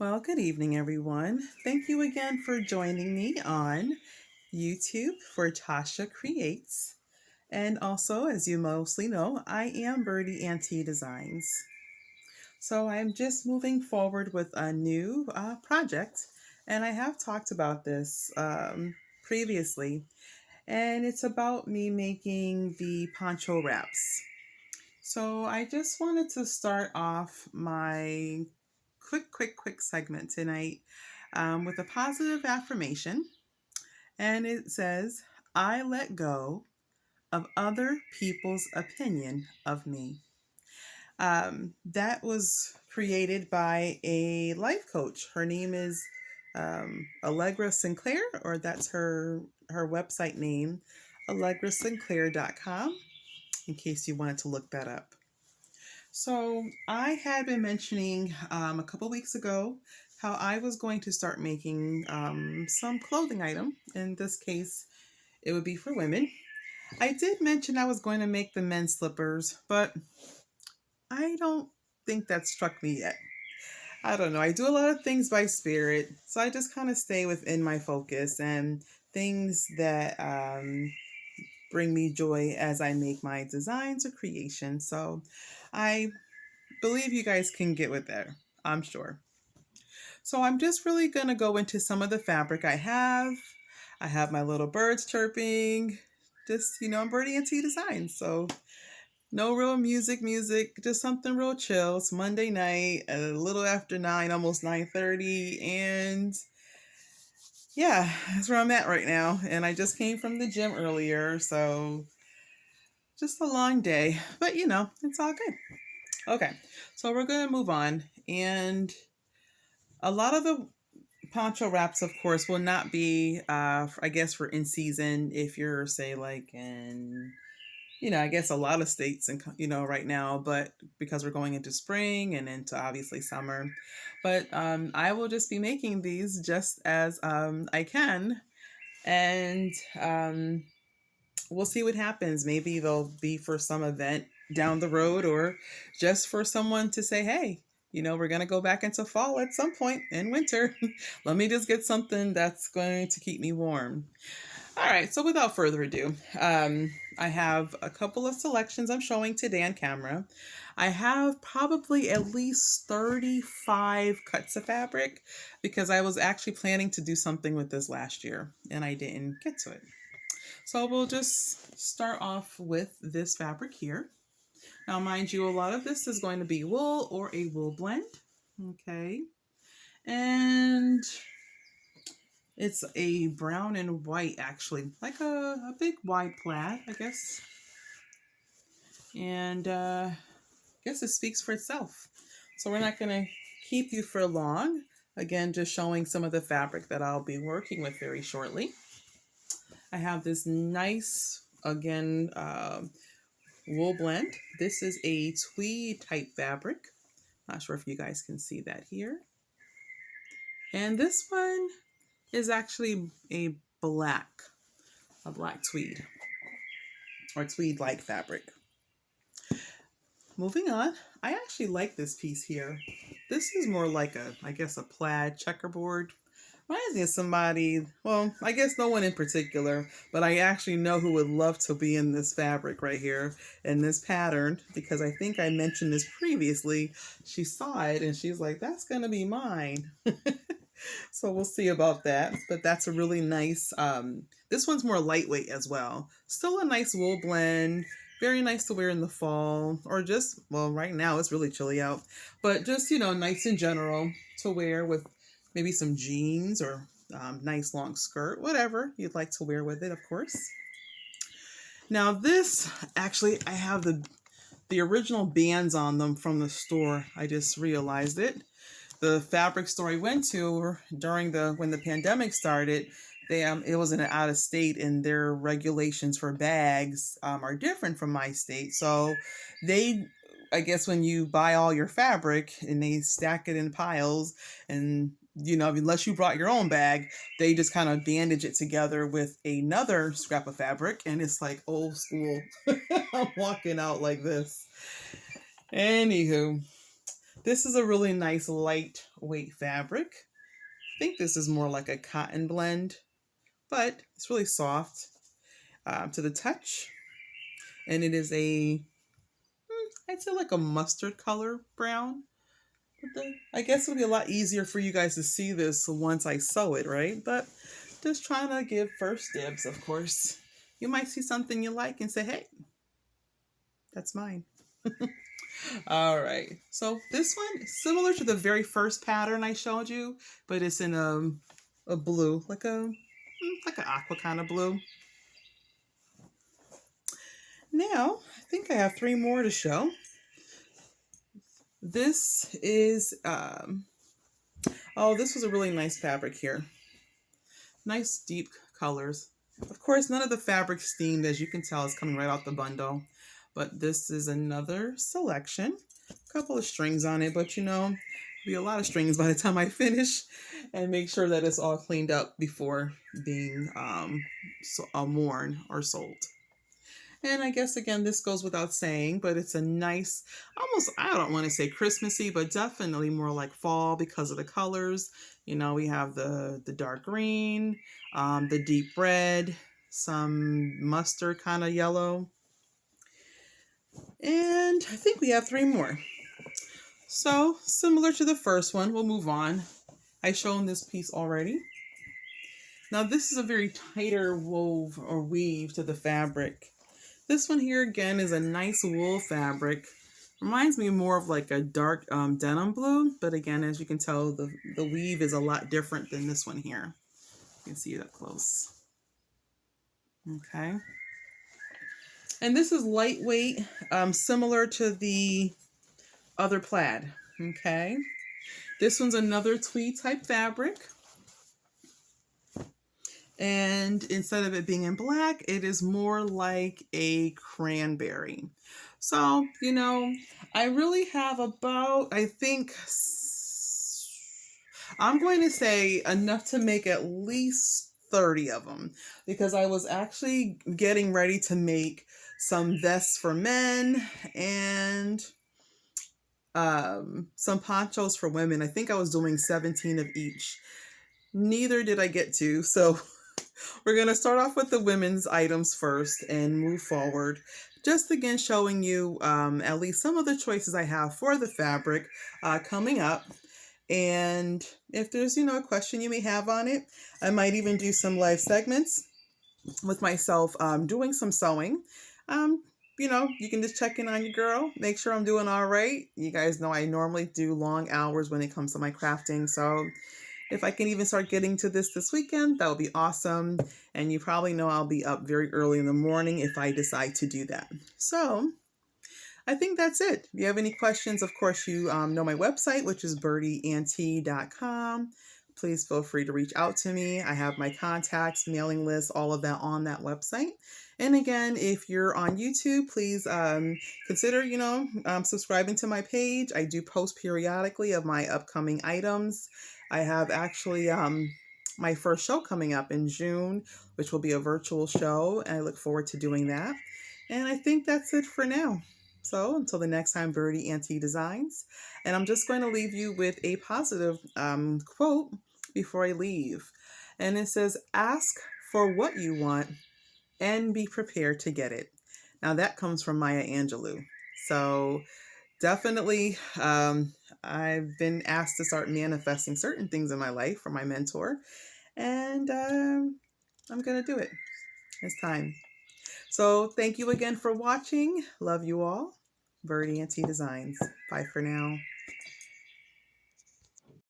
Well, good evening, everyone. Thank you again for joining me on YouTube for Tasha Creates. And also, as you mostly know, I am Birdie Auntie Designs. So I'm just moving forward with a new project, and I have talked about this previously, and it's about me making the poncho wraps. So I just wanted to start off my quick segment tonight with a positive affirmation. And it says, I let go of other people's opinion of me. That was created by a life coach. Her name is Allegra Sinclair, or that's her website name, allegrasinclair.com, in case you wanted to look that up. So I had been mentioning a couple weeks ago how I was going to start making some clothing item. In this case, it would be for women. I did mention I was going to make the men's slippers, but I don't think that struck me yet. I don't know. I do a lot of things by spirit, so I just kind of stay within my focus and things that bring me joy as I make my designs or creations. So I believe you guys can get with that, I'm sure. So I'm just really going to go into some of the fabric I have. I have my little birds chirping. Just, I'm Birdie Auntie Designs. So no real music, just something real chill. It's Monday night, a little after 9, almost 9:30. And yeah, that's where I'm at right now. And I just came from the gym earlier. So just a long day. But, it's all good. Okay, so we're going to move on. And a lot of the poncho wraps, of course, will not be, I guess, for in season if you're, say, like in, I guess a lot of states and, right now, but because we're going into spring and into obviously summer. But I will just be making these just as I can. And we'll see what happens. Maybe they'll be for some event down the road or just for someone to say, hey, we're going to go back into fall at some point in winter. Let me just get something that's going to keep me warm. All right, so without further ado, I have a couple of selections I'm showing today on camera. I have probably at least 35 cuts of fabric because I was actually planning to do something with this last year and I didn't get to it. So we'll just start off with this fabric here. Now, mind you, a lot of this is going to be wool or a wool blend. Okay. And it's a brown and white, actually, like a big wide plaid, I guess. And I guess it speaks for itself. So we're not going to keep you for long. Again, just showing some of the fabric that I'll be working with very shortly. I have this nice, again, wool blend. This is a tweed type fabric. Not sure if you guys can see that here. And this one is actually a black tweed or tweed-like fabric. Moving on, I actually like this piece here. This is more like I guess a plaid checkerboard. Reminds me of somebody, well, I guess no one in particular, but I actually know who would love to be in this fabric right here, in this pattern, because I think I mentioned this previously. She saw it and she's like, that's going to be mine. So we'll see about that, but that's a really nice, this one's more lightweight as well. Still a nice wool blend, very nice to wear in the fall, or just, well, right now it's really chilly out, but just, nice in general to wear with maybe some jeans or nice long skirt, whatever you'd like to wear with it, of course. Now this, actually, I have the original bands on them from the store. I just realized it. The fabric store I went to during when the pandemic started, it was in an out of state, and their regulations for bags are different from my state. So I guess when you buy all your fabric and they stack it in piles, and unless you brought your own bag, they just kind of bandage it together with another scrap of fabric, and it's like old school. I'm walking out like this. Anywho. This is a really nice lightweight fabric. I think this is more like a cotton blend, but it's really soft to the touch. And it is I'd say like a mustard color brown. I guess it'll be a lot easier for you guys to see this once I sew it, right? But just trying to give first dibs, of course. You might see something you like and say, hey, that's mine. All right. So this one is similar to the very first pattern I showed you, but it's in a blue, like an aqua kind of blue. Now, I think I have 3 more to show. This is, this was a really nice fabric here. Nice deep colors. Of course, none of the fabric steamed, as you can tell, is coming right out the bundle. But this is another selection. A couple of strings on it, but you know, there'll be a lot of strings by the time I finish, and make sure that it's all cleaned up before being worn or sold. And I guess, again, this goes without saying, but it's a nice, almost, I don't want to say Christmassy, but definitely more like fall because of the colors. You know, we have the dark green, the deep red, some mustard kind of yellow. And I think we have 3 more. So, similar to the first one, we'll move on. I've shown this piece already. Now, this is a very tighter wove or weave to the fabric. This one here, again, is a nice wool fabric. Reminds me more of like a dark denim blue, but again, as you can tell, the weave is a lot different than this one here. You can see it up close. Okay. And this is lightweight, similar to the other plaid. Okay. This one's another tweed type fabric. And instead of it being in black, it is more like a cranberry. So, you know, I really have about, I think, I'm going to say enough to make at least 30 of them, because I was actually getting ready to make some vests for men and some ponchos for women. I think I was doing 17 of each. Neither did I get to, so we're going to start off with the women's items first and move forward. Just again showing you at least some of the choices I have for the fabric coming up. And if there's, you know, a question you may have on it, I might even do some live segments with myself doing some sewing. You know, you can just check in on your girl, make sure I'm doing all right. You guys know I normally do long hours when it comes to my crafting, so if I can even start getting to this weekend, that would be awesome. And you probably know I'll be up very early in the morning if I decide to do that. So I think that's it. If you have any questions, of course, you know my website, which is birdieandtea.com. Please feel free to reach out to me. I have my contacts, mailing list, all of that on that website. And again, if you're on YouTube, please consider, you know, subscribing to my page. I do post periodically of my upcoming items. I have actually my first show coming up in June, which will be a virtual show, and I look forward to doing that. And I think that's it for now. So until the next time, Birdie and Tea Designs. And I'm just going to leave you with a positive quote before I leave. And it says, ask for what you want and be prepared to get it. Now that comes from Maya Angelou. So definitely, I've been asked to start manifesting certain things in my life from my mentor, and I'm going to do it. It's time. So thank you again for watching. Love you all. Birdie and Tea Designs. Bye for now.